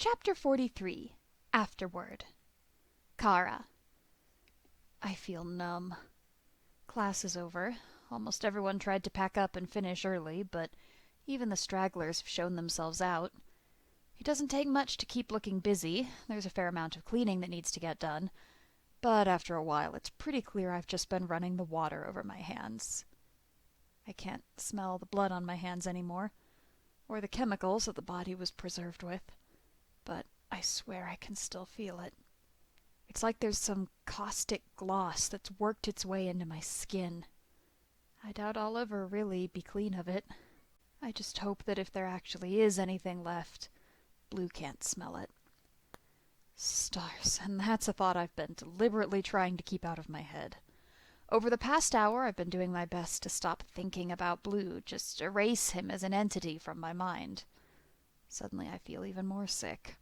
Chapter 43. Afterward. Kara. I feel numb. Class is over. Almost everyone tried to pack up and finish early, but even the stragglers have shown themselves out. It doesn't take much to keep looking busy. There's a fair amount of cleaning that needs to get done. But after a while, it's pretty clear I've just been running the water over my hands. I can't smell the blood on my hands anymore, or the chemicals that the body was preserved with. But I swear I can still feel it. It's like there's some caustic gloss that's worked its way into my skin. I doubt I'll ever really be clean of it. I just hope that if there actually is anything left, Blue can't smell it. Stars, and that's a thought I've been deliberately trying to keep out of my head. Over the past hour, I've been doing my best to stop thinking about Blue, just erase him as an entity from my mind. Suddenly I feel even more sick.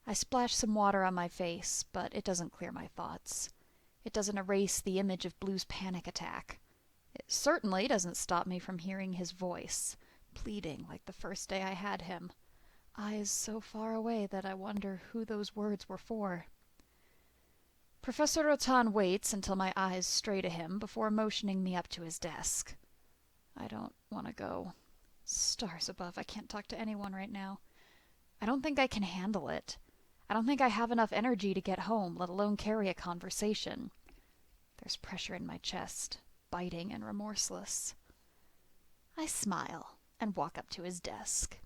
I splash some water on my face, but it doesn't clear my thoughts. It doesn't erase the image of Blue's panic attack. It certainly doesn't stop me from hearing his voice, pleading like the first day I had him. Eyes so far away that I wonder who those words were for. Professor Rotan waits until my eyes stray to him before motioning me up to his desk. I don't want to go. Stars above, I can't talk to anyone right now. I don't think I can handle it. I don't think I have enough energy to get home, let alone carry a conversation. There's pressure in my chest, biting and remorseless. I smile and walk up to his desk.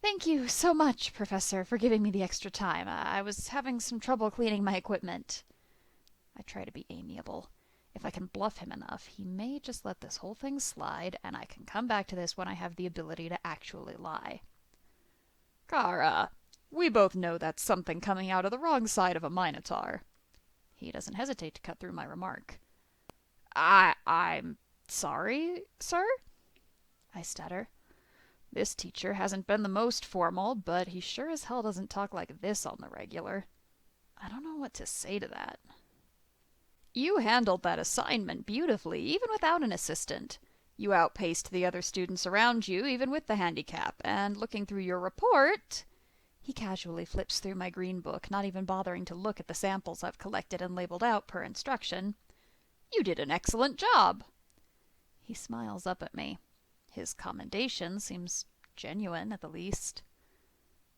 Thank you so much, Professor, for giving me the extra time. I was having some trouble cleaning my equipment. I try to be amiable. If I can bluff him enough, he may just let this whole thing slide, and I can come back to this when I have the ability to actually lie. Kara, we both know that's something coming out of the wrong side of a minotaur. He doesn't hesitate to cut through my remark. I'm sorry, sir? I stutter. This teacher hasn't been the most formal, but he sure as hell doesn't talk like this on the regular. I don't know what to say to that. You handled that assignment beautifully, even without an assistant. You outpaced the other students around you, even with the handicap, and looking through your report... He casually flips through my green book, not even bothering to look at the samples I've collected and labeled out per instruction. You did an excellent job. He smiles up at me. His commendation seems genuine, at the least.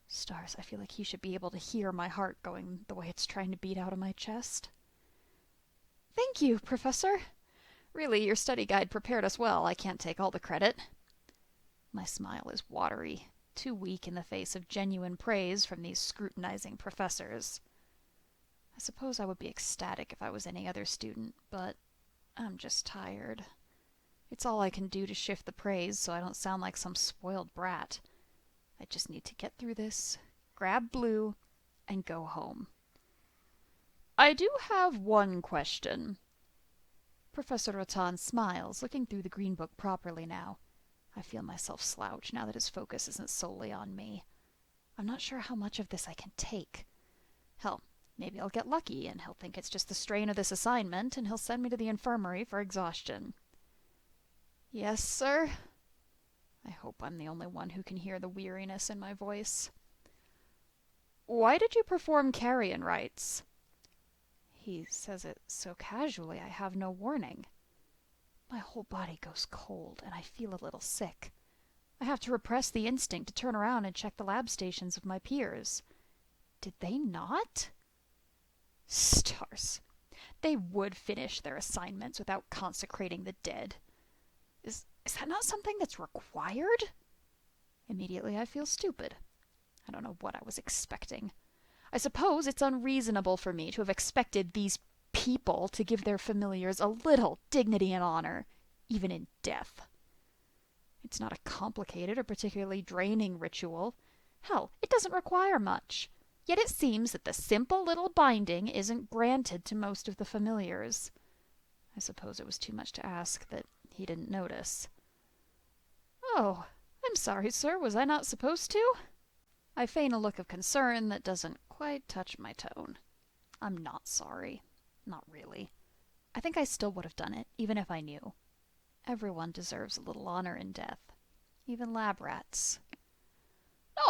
Stars, I feel like he should be able to hear my heart going the way it's trying to beat out of my chest. Thank you, Professor. Really, your study guide prepared us well. I can't take all the credit. My smile is watery, too weak in the face of genuine praise from these scrutinizing professors. I suppose I would be ecstatic if I was any other student, but I'm just tired. It's all I can do to shift the praise so I don't sound like some spoiled brat. I just need to get through this, grab Blue, and go home. I do have one question. Professor Rotan smiles, looking through the green book properly now. I feel myself slouch now that his focus isn't solely on me. I'm not sure how much of this I can take. Hell, maybe I'll get lucky and he'll think it's just the strain of this assignment and he'll send me to the infirmary for exhaustion. Yes, sir? I hope I'm the only one who can hear the weariness in my voice. Why did you perform carrion rites? He says it so casually I have no warning. My whole body goes cold, and I feel a little sick. I have to repress the instinct to turn around and check the lab stations of my peers. Did they not? Stars. They would finish their assignments without consecrating the dead. Is that not something that's required? Immediately I feel stupid. I don't know what I was expecting. I suppose it's unreasonable for me to have expected these people to give their familiars a little dignity and honor, even in death. It's not a complicated or particularly draining ritual. Hell, it doesn't require much. Yet it seems that the simple little binding isn't granted to most of the familiars. I suppose it was too much to ask that he didn't notice. Oh, I'm sorry, sir. Was I not supposed to? I feign a look of concern that doesn't quite touch my tone. I'm not sorry. Not really. I think I still would have done it, even if I knew. Everyone deserves a little honor in death. Even lab rats.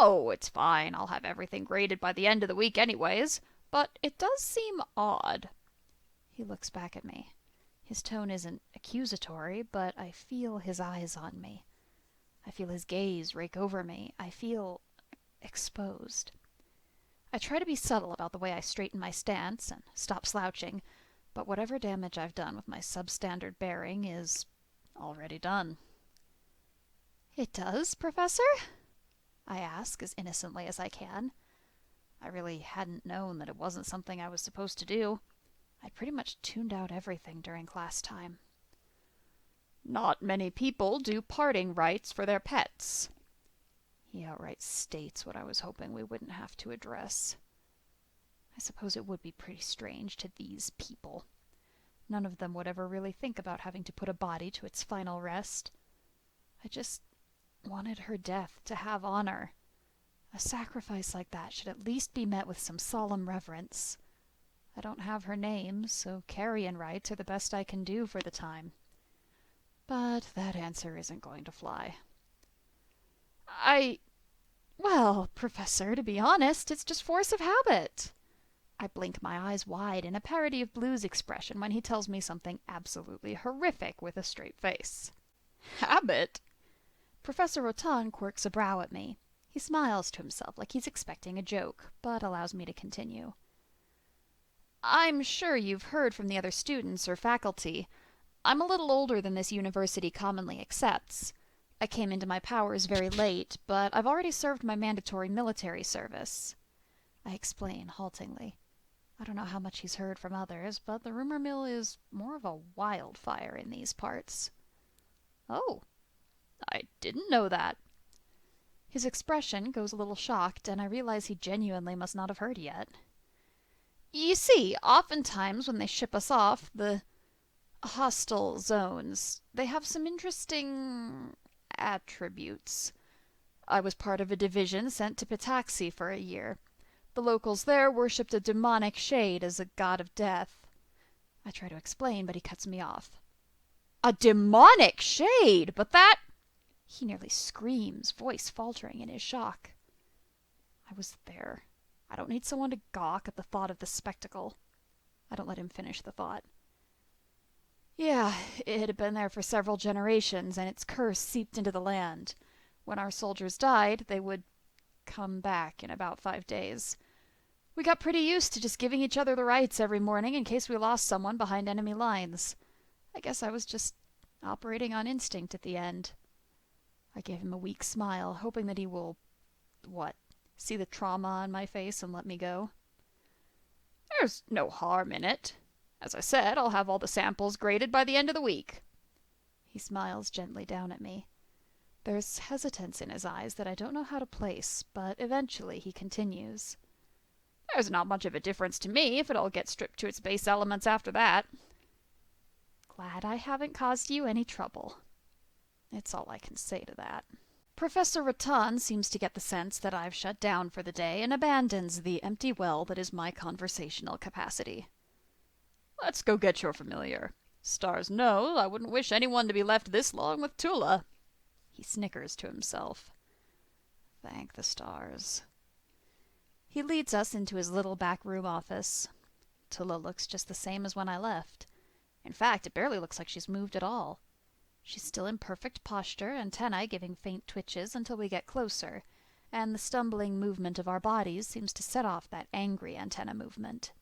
Oh, it's fine. I'll have everything graded by the end of the week anyways. But it does seem odd. He looks back at me. His tone isn't accusatory, but I feel his eyes on me. I feel his gaze rake over me. I feel exposed. I try to be subtle about the way I straighten my stance and stop slouching, but whatever damage I've done with my substandard bearing is already done. "It does, Professor?" I ask as innocently as I can. I really hadn't known that it wasn't something I was supposed to do. I'd pretty much tuned out everything during class time. "Not many people do parting rites for their pets." He outright states what I was hoping we wouldn't have to address. I suppose it would be pretty strange to these people. None of them would ever really think about having to put a body to its final rest. I just wanted her death to have honor. A sacrifice like that should at least be met with some solemn reverence. I don't have her name, so carrion rites are the best I can do for the time. But that answer isn't going to fly. Well, Professor, to be honest, it's just force of habit." I blink my eyes wide in a parody of Blue's expression when he tells me something absolutely horrific with a straight face. "Habit?" Professor Rotan quirks a brow at me. He smiles to himself like he's expecting a joke, but allows me to continue. "I'm sure you've heard from the other students or faculty. I'm a little older than this university commonly accepts. I came into my powers very late, but I've already served my mandatory military service." I explain haltingly. I don't know how much he's heard from others, but the rumor mill is more of a wildfire in these parts. "Oh, I didn't know that." His expression goes a little shocked, and I realize he genuinely must not have heard yet. "You see, oftentimes when they ship us off, the hostile zones, they have some interesting attributes. I was part of a division sent to Pitaxi for a year. The locals there worshipped a demonic shade as a god of death." I try to explain, but he cuts me off. "A demonic shade? But that—" He nearly screams, voice faltering in his shock. I was there. I don't need someone to gawk at the thought of the spectacle. I don't let him finish the thought. "Yeah, it had been there for several generations, and its curse seeped into the land. When our soldiers died, they would come back in about 5 days. We got pretty used to just giving each other the rites every morning in case we lost someone behind enemy lines. I guess I was just operating on instinct at the end." I gave him a weak smile, hoping that he will, see the trauma on my face and let me go. "There's no harm in it. As I said, I'll have all the samples graded by the end of the week." He smiles gently down at me. There's hesitance in his eyes that I don't know how to place, but eventually he continues. "There's not much of a difference to me if it all gets stripped to its base elements after that." Glad I haven't caused you any trouble. It's all I can say to that. Professor Rattan seems to get the sense that I've shut down for the day and abandons the empty well that is my conversational capacity. "Let's go get your familiar. Stars know I wouldn't wish anyone to be left this long with Tula." He snickers to himself. Thank the stars. He leads us into his little back room office. Tula looks just the same as when I left. In fact, it barely looks like she's moved at all. She's still in perfect posture, antennae giving faint twitches until we get closer, and the stumbling movement of our bodies seems to set off that angry antenna movement.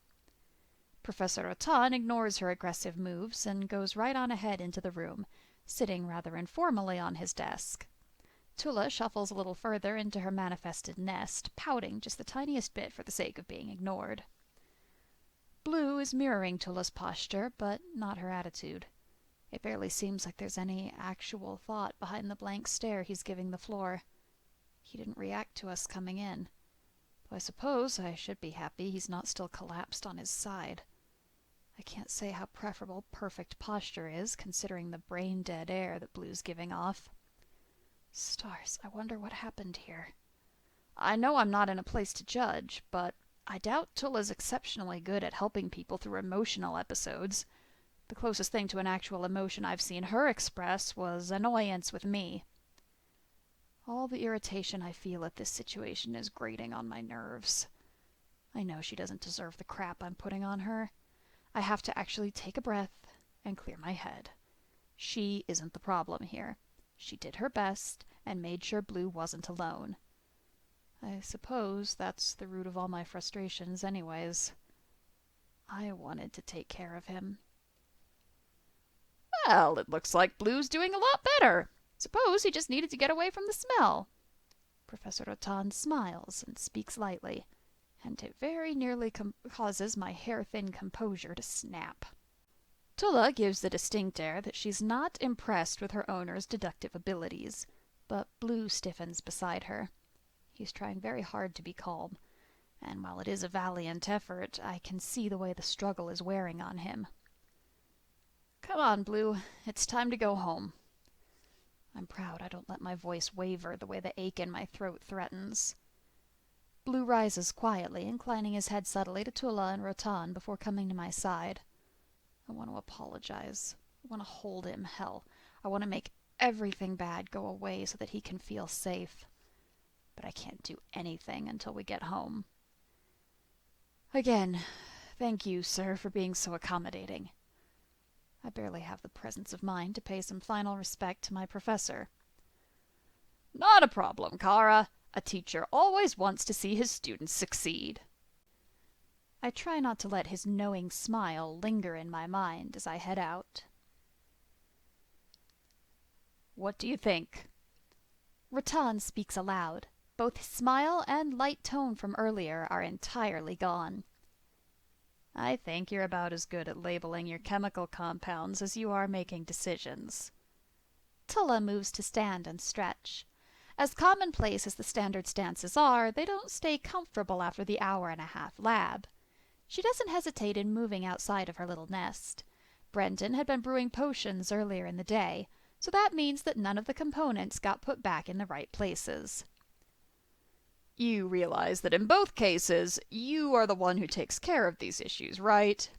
Professor Rattan ignores her aggressive moves and goes right on ahead into the room, sitting rather informally on his desk. Tula shuffles a little further into her manifested nest, pouting just the tiniest bit for the sake of being ignored. Blue is mirroring Tula's posture, but not her attitude. It barely seems like there's any actual thought behind the blank stare he's giving the floor. He didn't react to us coming in. Though I suppose I should be happy he's not still collapsed on his side. I can't say how preferable perfect posture is, considering the brain-dead air that Blue's giving off. Stars, I wonder what happened here. I know I'm not in a place to judge, but I doubt Tula's exceptionally good at helping people through emotional episodes. The closest thing to an actual emotion I've seen her express was annoyance with me. All the irritation I feel at this situation is grating on my nerves. I know she doesn't deserve the crap I'm putting on her. I have to actually take a breath and clear my head. She isn't the problem here. She did her best and made sure Blue wasn't alone. I suppose that's the root of all my frustrations anyways. I wanted to take care of him. Well, it looks like Blue's doing a lot better. Suppose he just needed to get away from the smell. Professor Rotan smiles and speaks lightly, and it very nearly causes my hair-thin composure to snap. Tulla gives the distinct air that she's not impressed with her owner's deductive abilities, but Blue stiffens beside her. He's trying very hard to be calm, and while it is a valiant effort, I can see the way the struggle is wearing on him. Come on, Blue. It's time to go home. I'm proud I don't let my voice waver the way the ache in my throat threatens. Blue rises quietly, inclining his head subtly to Tulla and Rotan before coming to my side. I want to apologize. I want to hold him. Hell, I want to make everything bad go away so that he can feel safe. But I can't do anything until we get home. Again, thank you, sir, for being so accommodating. I barely have the presence of mind to pay some final respect to my professor. Not a problem, Kara. A teacher always wants to see his students succeed. I try not to let his knowing smile linger in my mind as I head out. What do you think? Rattan speaks aloud. Both his smile and light tone from earlier are entirely gone. I think you're about as good at labeling your chemical compounds as you are making decisions. Tulla moves to stand and stretch. As commonplace as the standard stances are, they don't stay comfortable after the hour-and-a-half lab. She doesn't hesitate in moving outside of her little nest. Brendan had been brewing potions earlier in the day, so that means that none of the components got put back in the right places. You realize that in both cases, you are the one who takes care of these issues, right?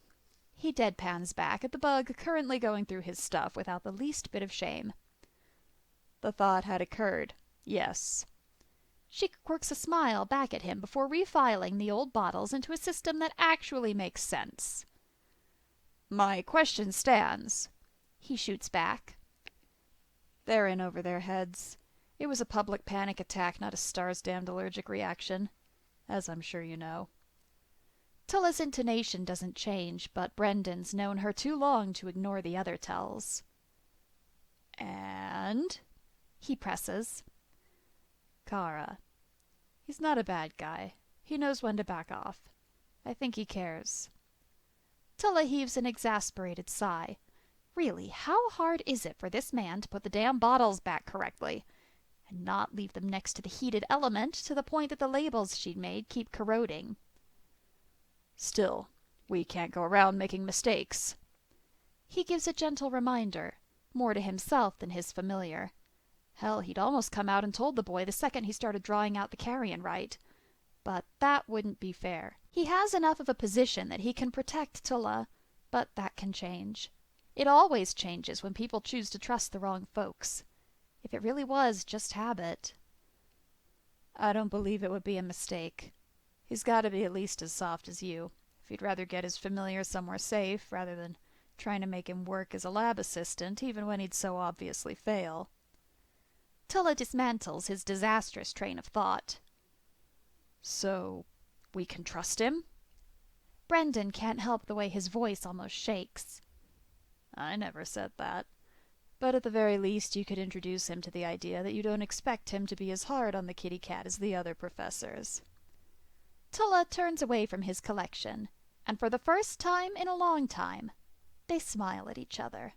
He deadpans back at the bug currently going through his stuff without the least bit of shame. The thought had occurred, yes. She quirks a smile back at him before refiling the old bottles into a system that actually makes sense. My question stands. He shoots back. They're in over their heads. It was a public panic attack, not a stars-damned allergic reaction, as I'm sure you know. Tulla's intonation doesn't change, but Brendan's known her too long to ignore the other tells. And? He presses. Kara. He's not a bad guy. He knows when to back off. I think he cares. Tulla heaves an exasperated sigh. Really, how hard is it for this man to put the damn bottles back correctly? And not leave them next to the heated element to the point that the labels she'd made keep corroding. Still, we can't go around making mistakes. He gives a gentle reminder, more to himself than his familiar. Hell, he'd almost come out and told the boy the second he started drawing out the carrion right. But that wouldn't be fair. He has enough of a position that he can protect Tulla, but that can change. It always changes when people choose to trust the wrong folks. If it really was just habit. I don't believe it would be a mistake. He's got to be at least as soft as you, if you'd rather get his familiar somewhere safe rather than trying to make him work as a lab assistant even when he'd so obviously fail. Tulla dismantles his disastrous train of thought. So, we can trust him? Brendan can't help the way his voice almost shakes. I never said that. But at the very least you could introduce him to the idea that you don't expect him to be as hard on the kitty cat as the other professors. Tulla turns away from his collection, and for the first time in a long time, they smile at each other.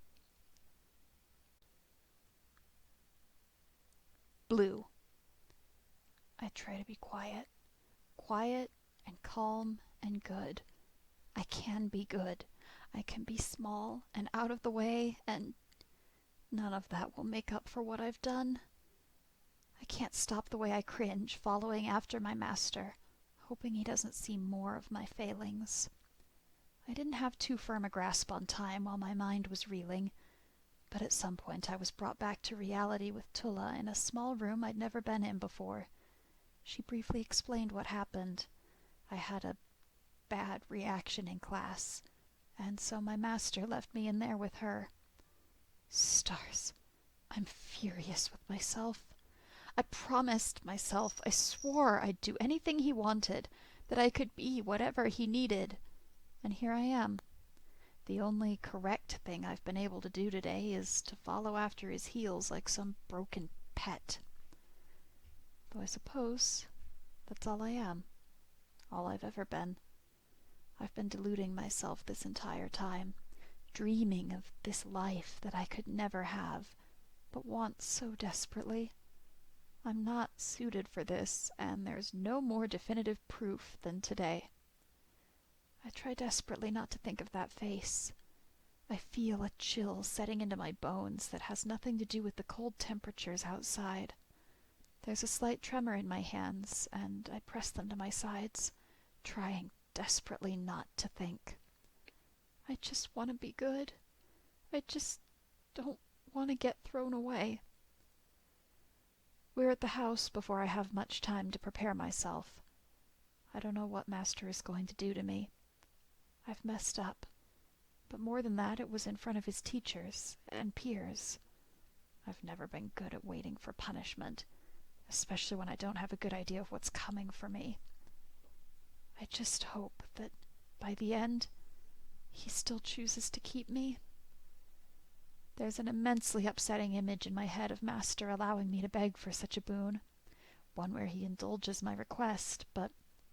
Blue. I try to be quiet. Quiet and calm and good. I can be good. I can be small and out of the way, and none of that will make up for what I've done. I can't stop the way I cringe following after my master, hoping he doesn't see more of my failings. I didn't have too firm a grasp on time while my mind was reeling, But at some point I was brought back to reality with Tulla in a small room I'd never been in before. She briefly explained what happened. I had a bad reaction in class, and so my master left me in there with her. Stars, I'm furious with myself. I promised myself, I swore I'd do anything he wanted, that I could be whatever he needed. And here I am. The only correct thing I've been able to do today is to follow after his heels like some broken pet. Though I suppose that's all I am. All I've ever been. I've been deluding myself this entire time, dreaming of this life that I could never have, but want so desperately. I'm not suited for this, and there's no more definitive proof than today. I try desperately not to think of that face. I feel a chill setting into my bones that has nothing to do with the cold temperatures outside. There's a slight tremor in my hands, and I press them to my sides, trying desperately not to think. I just want to be good. I just don't want to get thrown away. We're at the house before I have much time to prepare myself. I don't know what Master is going to do to me. I've messed up. But more than that, it was in front of his teachers and peers. I've never been good at waiting for punishment, especially when I don't have a good idea of what's coming for me. I just hope that by the end, he still chooses to keep me. There's an immensely upsetting image in my head of Master allowing me to beg for such a boon, one where he indulges my request, but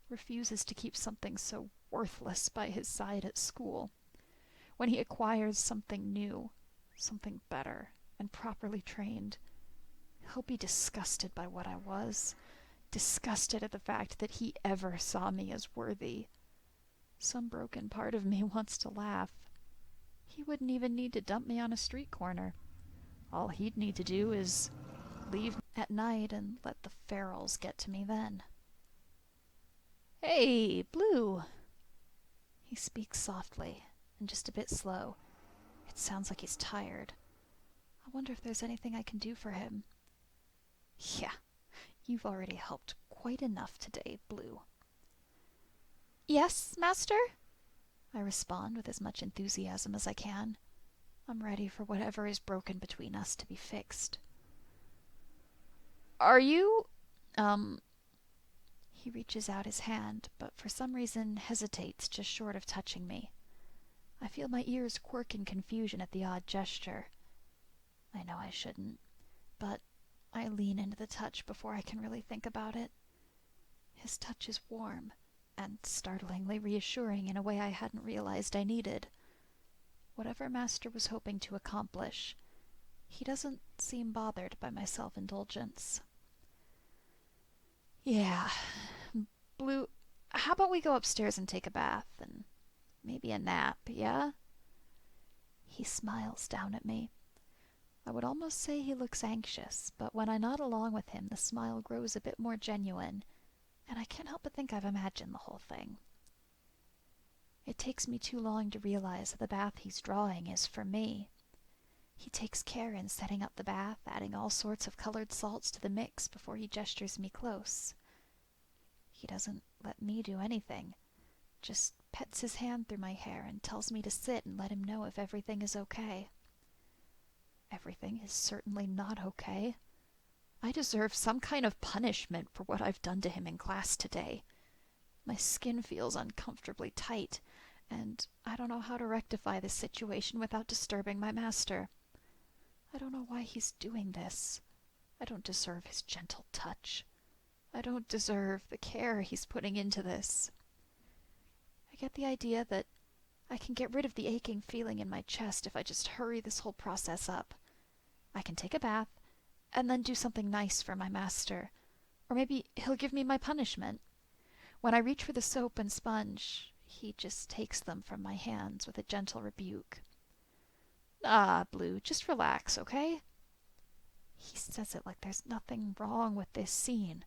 refuses to keep something so worthless by his side at school. When he acquires something new, something better, and properly trained, he'll be disgusted by what I was, disgusted at the fact that he ever saw me as worthy. Some broken part of me wants to laugh. He wouldn't even need to dump me on a street corner. All he'd need to do is leave at night and let the ferals get to me then. "Hey, Blue!" He speaks softly and just a bit slow. It sounds like he's tired. I wonder if there's anything I can do for him. "Yeah, you've already helped quite enough today, Blue." "Yes, Master?" I respond with as much enthusiasm as I can. I'm ready for whatever is broken between us to be fixed. "Are you, He reaches out his hand, but for some reason hesitates just short of touching me. I feel my ears quirk in confusion at the odd gesture. I know I shouldn't, but I lean into the touch before I can really think about it. His touch is warm and startlingly reassuring in a way I hadn't realized I needed. Whatever Master was hoping to accomplish, he doesn't seem bothered by my self-indulgence. "Yeah, Blue, how about we go upstairs and take a bath, and maybe a nap, yeah?" He smiles down at me. I would almost say he looks anxious, but when I nod along with him, the smile grows a bit more genuine, and I can't help but think I've imagined the whole thing. It takes me too long to realize that the bath he's drawing is for me. He takes care in setting up the bath, adding all sorts of colored salts to the mix before he gestures me close. He doesn't let me do anything, just pets his hand through my hair and tells me to sit and let him know if everything is okay. Everything is certainly not okay. I deserve some kind of punishment for what I've done to him in class today. My skin feels uncomfortably tight, and I don't know how to rectify this situation without disturbing my master. I don't know why he's doing this. I don't deserve his gentle touch. I don't deserve the care he's putting into this. I get the idea that I can get rid of the aching feeling in my chest if I just hurry this whole process up. I can take a bath, and then do something nice for my master. Or maybe he'll give me my punishment. When I reach for the soap and sponge, he just takes them from my hands with a gentle rebuke. "Ah, Blue, just relax, okay?" He says it like there's nothing wrong with this scene,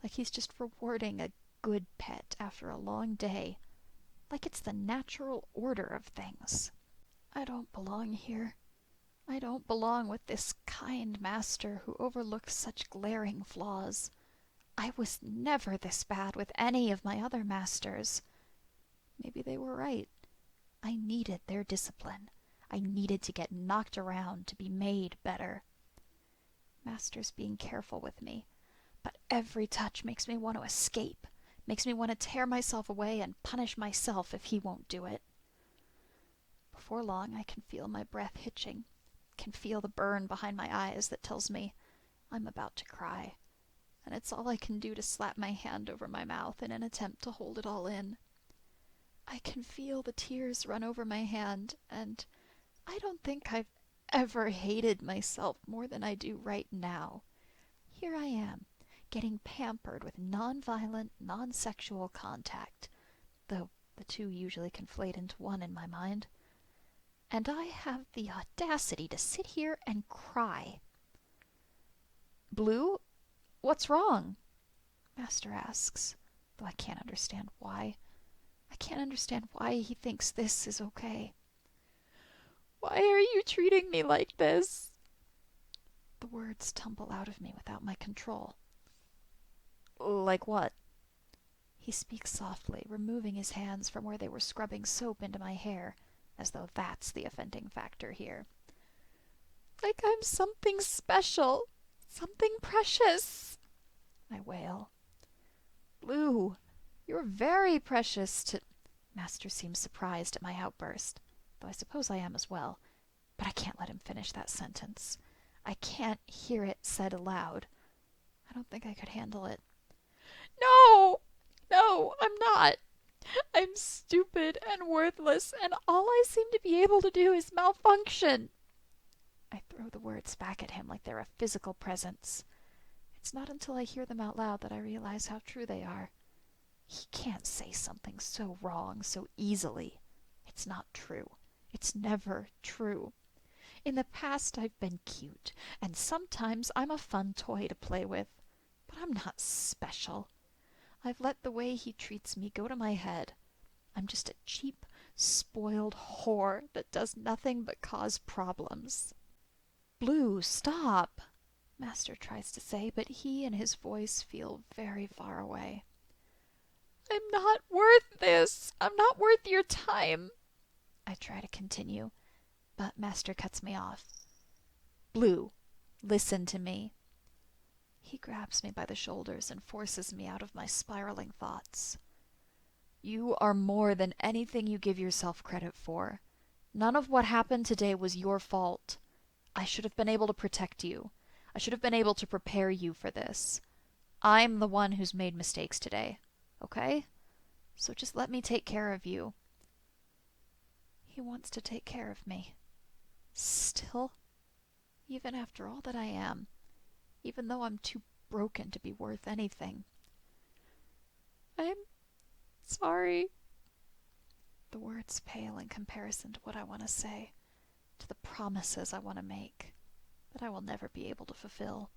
like he's just rewarding a good pet after a long day, like it's the natural order of things. I don't belong here. I don't belong with this kind master who overlooks such glaring flaws. I was never this bad with any of my other masters. Maybe they were right. I needed their discipline. I needed to get knocked around to be made better. Master's being careful with me, but every touch makes me want to escape, makes me want to tear myself away and punish myself if he won't do it. Before long, I can feel my breath hitching, can feel the burn behind my eyes that tells me I'm about to cry, and it's all I can do to slap my hand over my mouth in an attempt to hold it all in. I can feel the tears run over my hand, and I don't think I've ever hated myself more than I do right now. Here I am, getting pampered with non-violent, non-sexual contact, though the two usually conflate into one in my mind. And I have the audacity to sit here and cry. Blue, what's wrong? Master asks, though I can't understand why. I can't understand why he thinks this is okay. Why are you treating me like this? The words tumble out of me without my control. Like what? He speaks softly, removing his hands from where they were scrubbing soap into my hair, as though that's the offending factor here. Like I'm something special, something precious, I wail. Blue, you're very precious to... Master seems surprised at my outburst, though I suppose I am as well, but I can't let him finish that sentence. I can't hear it said aloud. I don't think I could handle it. No! No, I'm not. I'm stupid and worthless, and all I seem to be able to do is malfunction. I throw the words back at him like they're a physical presence. It's not until I hear them out loud that I realize how true they are. He can't say something so wrong so easily. It's not true. It's never true. In the past I've been cute, and sometimes I'm a fun toy to play with, but I'm not special. I've let the way he treats me go to my head. I'm just a cheap, spoiled whore that does nothing but cause problems. Blue, stop, Master tries to say, but he and his voice feel very far away. I'm not worth this. I'm not worth your time. I try to continue, but Master cuts me off. Blue, listen to me. He grabs me by the shoulders and forces me out of my spiraling thoughts. You are more than anything you give yourself credit for. None of what happened today was your fault. I should have been able to protect you. I should have been able to prepare you for this. I'm the one who's made mistakes today, okay? So just let me take care of you. He wants to take care of me. Still, even after all that I am, even though I'm too broken to be worth anything. I'm sorry. The words pale in comparison to what I want to say, to the promises I want to make, that I will never be able to fulfill.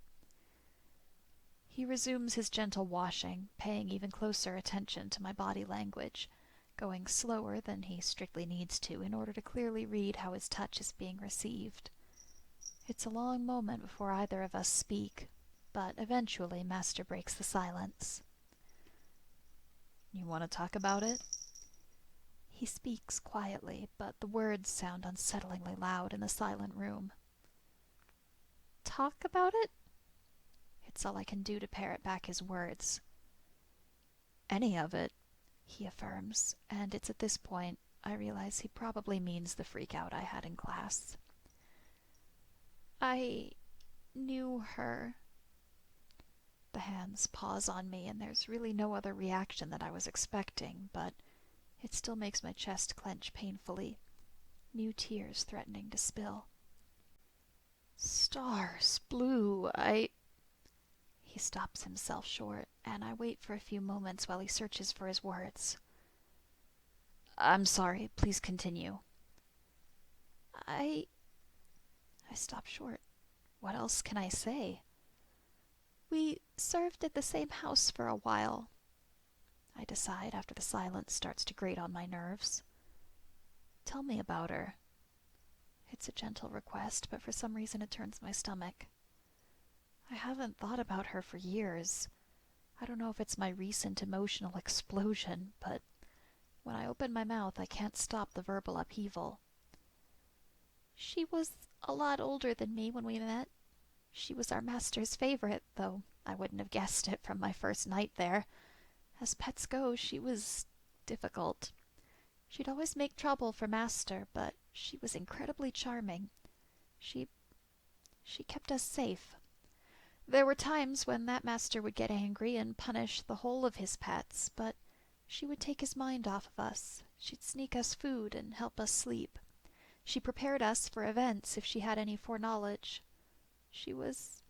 He resumes his gentle washing, paying even closer attention to my body language, going slower than he strictly needs to in order to clearly read how his touch is being received. It's a long moment before either of us speak, but eventually Master breaks the silence. You want to talk about it? He speaks quietly, but the words sound unsettlingly loud in the silent room. Talk about it? It's all I can do to parrot back his words. Any of it, he affirms, and it's at this point I realize he probably means the freak-out I had in class. I knew her. The hands pause on me, and there's really no other reaction that I was expecting, but it still makes my chest clench painfully, new tears threatening to spill. Stars, Blue, He stops himself short, and I wait for a few moments while he searches for his words. I'm sorry, please continue. I stop short. What else can I say? We served at the same house for a while, I decide after the silence starts to grate on my nerves. Tell me about her. It's a gentle request, but for some reason it turns my stomach. I haven't thought about her for years. I don't know if it's my recent emotional explosion, but when I open my mouth, I can't stop the verbal upheaval. She was a lot older than me when we met. She was our master's favorite, though I wouldn't have guessed it from my first night there. As pets go, she was difficult. She'd always make trouble for master, but she was incredibly charming. She she kept us safe. There were times when that master would get angry and punish the whole of his pets, but she would take his mind off of us. She'd sneak us food and help us sleep. She prepared us for events if she had any foreknowledge. She was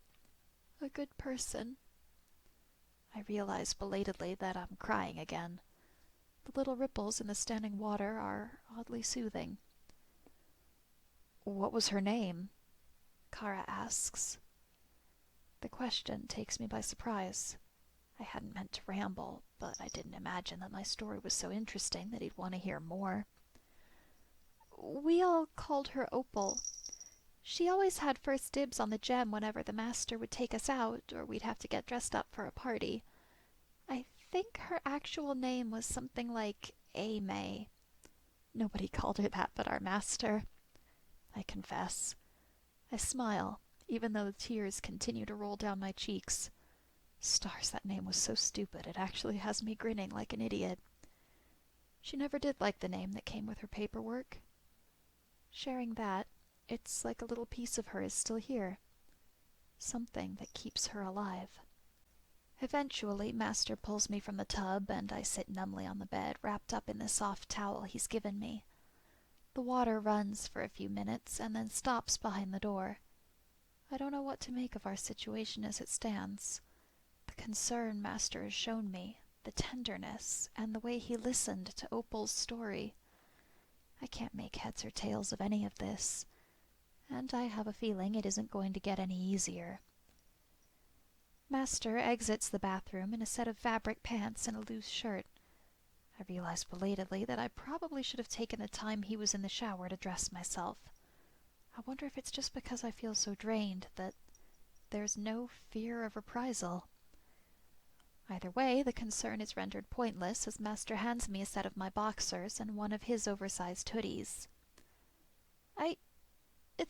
a good person. I realize belatedly that I'm crying again. The little ripples in the standing water are oddly soothing. What was her name? Kara asks. The question takes me by surprise. I hadn't meant to ramble, but I didn't imagine that my story was so interesting that he'd want to hear more. We all called her Opal. She always had first dibs on the gem whenever the master would take us out, or we'd have to get dressed up for a party. I think her actual name was something like A-May. Nobody called her that but our master, I confess. I smile, even though the tears continue to roll down my cheeks. Stars, that name was so stupid it actually has me grinning like an idiot. She never did like the name that came with her paperwork. Sharing that, it's like a little piece of her is still here. Something that keeps her alive. Eventually, Master pulls me from the tub, and I sit numbly on the bed, wrapped up in the soft towel he's given me. The water runs for a few minutes, and then stops behind the door. I don't know what to make of our situation as it stands. The concern Master has shown me, the tenderness, and the way he listened to Opal's story. I can't make heads or tails of any of this, and I have a feeling it isn't going to get any easier. Master exits the bathroom in a set of fabric pants and a loose shirt. I realize belatedly that I probably should have taken the time he was in the shower to dress myself. I wonder if it's just because I feel so drained that there's no fear of reprisal. Either way, the concern is rendered pointless as Master hands me a set of my boxers and one of his oversized hoodies.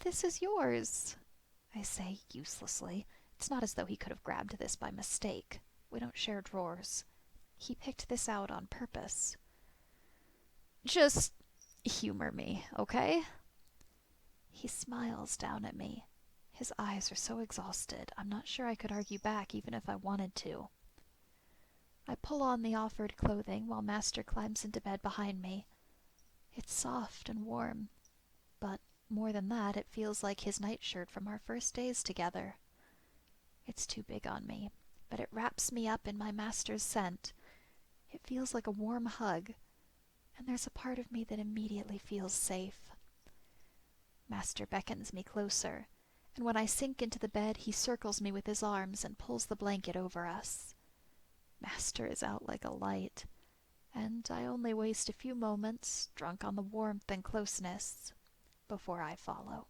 This is yours, I say uselessly. It's not as though he could have grabbed this by mistake. We don't share drawers. He picked this out on purpose. Just humor me, okay? He smiles down at me. His eyes are so exhausted, I'm not sure I could argue back even if I wanted to. I pull on the offered clothing while Master climbs into bed behind me. It's soft and warm, but more than that, it feels like his nightshirt from our first days together. It's too big on me, but it wraps me up in my master's scent. It feels like a warm hug, and there's a part of me that immediately feels safe. Master beckons me closer, and when I sink into the bed, he circles me with his arms and pulls the blanket over us. Master is out like a light, and I only waste a few moments, drunk on the warmth and closeness, before I follow.